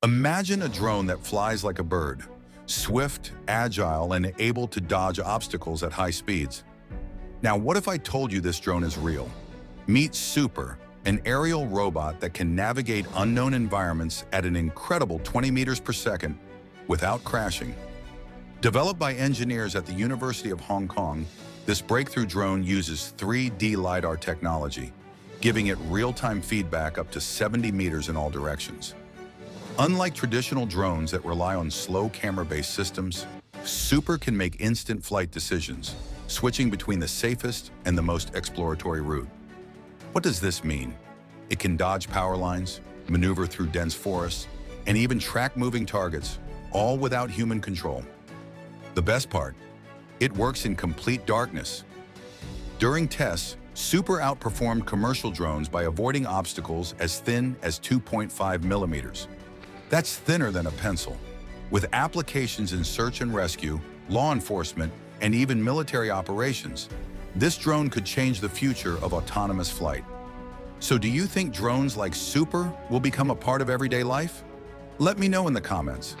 Imagine a drone that flies like a bird, swift, agile, and able to dodge obstacles at high speeds. Now, what if I told you this drone is real? Meet Super, an aerial robot that can navigate unknown environments at an incredible 20 meters per second without crashing. Developed by engineers at the University of Hong Kong, this breakthrough drone uses 3D LiDAR technology, giving it real-time feedback up to 70 meters in all directions. Unlike traditional drones that rely on slow camera-based systems, Super can make instant flight decisions, switching between the safest and the most exploratory route. What does this mean? It can dodge power lines, maneuver through dense forests, and even track moving targets, all without human control. The best part, it works in complete darkness. During tests, Super outperformed commercial drones by avoiding obstacles as thin as 2.5 millimeters. That's thinner than a pencil. With applications in search and rescue, law enforcement, and even military operations, this drone could change the future of autonomous flight. So do you think drones like Super will become a part of everyday life? Let me know in the comments.